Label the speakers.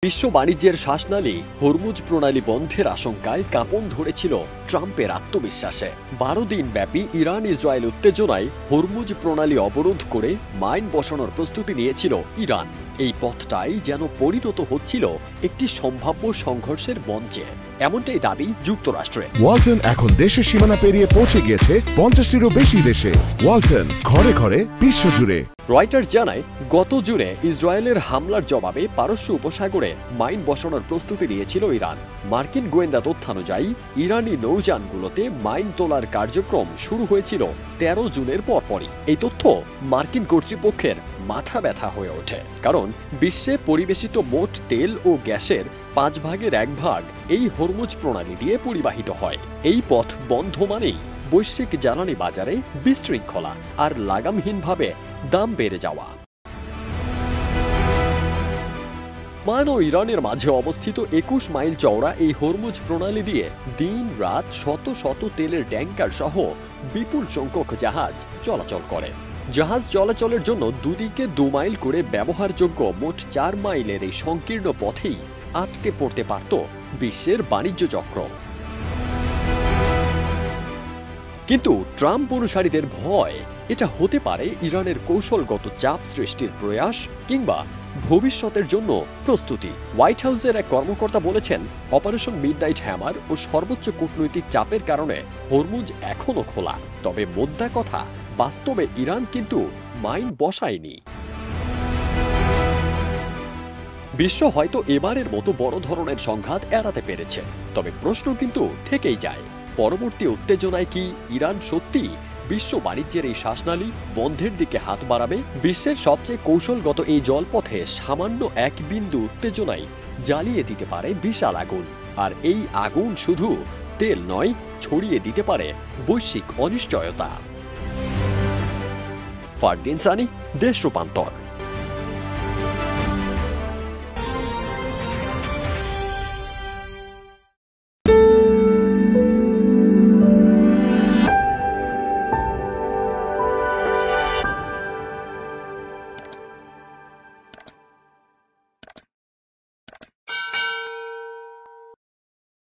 Speaker 1: বিশ্ব বাণিজ্যের শ্বাসনালী হরমুজ প্রণালী বন্ধের আশঙ্কায় কাঁপন ধরেছিল ট্রাম্পের আত্মবিশ্বাসে। 12 দিন ব্যাপী ইরান ইসরায়েল উত্তেজনায় হরমুজ প্রণালী অবরোধ করে মাইন বসানোর প্রস্তুতি নিয়েছিল ইরান। এই পথটাই যেন পরিণত হচ্ছিল একটি সম্ভাব্য সংঘর্ষের মঞ্চে, এমনটাই দাবি যুক্তরাষ্ট্রের।
Speaker 2: ওয়ালটন এখন দেশের সীমানা পেরিয়ে পৌঁছে গিয়েছে 50টিরও বেশি দেশে। ওয়ালটন, ঘরে ঘরে বিশ্বজুড়ে।
Speaker 1: রয়টার্স জানায়, গত জুনে ইসরায়েলের হামলার জবাবে পারস্য উপসাগরে মাইন বসানোর প্রস্তুতি নিয়েছিল ইরান। মার্কিন গোয়েন্দা তথ্যানুযায়ী ইরানি নৌযানগুলোতে মাইন তোলার কার্যক্রম শুরু হয়েছিল 13 জুনের পরপরই। এই তথ্য মার্কিন কর্তৃপক্ষের মাথা ব্যথা হয়ে ওঠে, কারণ বিশ্বে পরিবেশিত মোট তেল ও গ্যাসের 5 ভাগের 1 ভাগ এই হরমুজ প্রণালী দিয়ে পরিবাহিত হয়। এই পথ বন্ধ মানেই বৈশ্বিক জ্বালানি বাজারে বিশৃঙ্খলা আর লাগামহীনভাবে দাম বেড়ে যাওয়া। ওমান ও ইরানের মাঝে অবস্থিত 21 মাইল চওড়া এই হরমুজ প্রণালী দিয়ে দিন রাত শত শত তেলের ট্যাঙ্কার সহ বিপুল সংখ্যক জাহাজ চলাচল করে। জাহাজ চলাচলের জন্য দুদিকে 2 মাইল করে ব্যবহারযোগ্য মোট 4 মাইলের এই সংকীর্ণ পথেই আটকে পড়তে পারত বিশ্বের বাণিজ্য চক্র। কিন্তু ট্রাম্প অনুসারীদের ভয়, এটা হতে পারে ইরানের কৌশলগত চাপ সৃষ্টির প্রয়াস কিংবা ভবিষ্যতের জন্য প্রস্তুতি। হোয়াইট হাউসের এক কর্মকর্তা বলেছেন, অপারেশন মিডনাইট হ্যামার ও সর্বোচ্চ কূটনৈতিক চাপের কারণে হরমুজ এখনও খোলা। তবে মোদ্দা কথা, বাস্তবে ইরান কিন্তু মাইন বসায়নি। বিশ্ব হয়তো এবারের মতো বড় ধরনের সংঘাত এড়াতে পেরেছে, তবে প্রশ্ন কিন্তু থেকেই যায়, পরবর্তী উত্তেজনায় কি ইরান সত্যি বিশ্ব বাণিজ্যের এই শ্বাসনালী বন্ধের দিকে হাত বাড়াবে? বিশ্বের সবচেয়ে কৌশলগত এই জলপথে সামান্য এক বিন্দু উত্তেজনাই জ্বালিয়ে দিতে পারে বিশাল আগুন। আর এই আগুন শুধু তেল নয়, ছড়িয়ে দিতে পারে বৈশ্বিক অনিশ্চয়তা। ফারদিন সানি, দেশ রূপান্তর।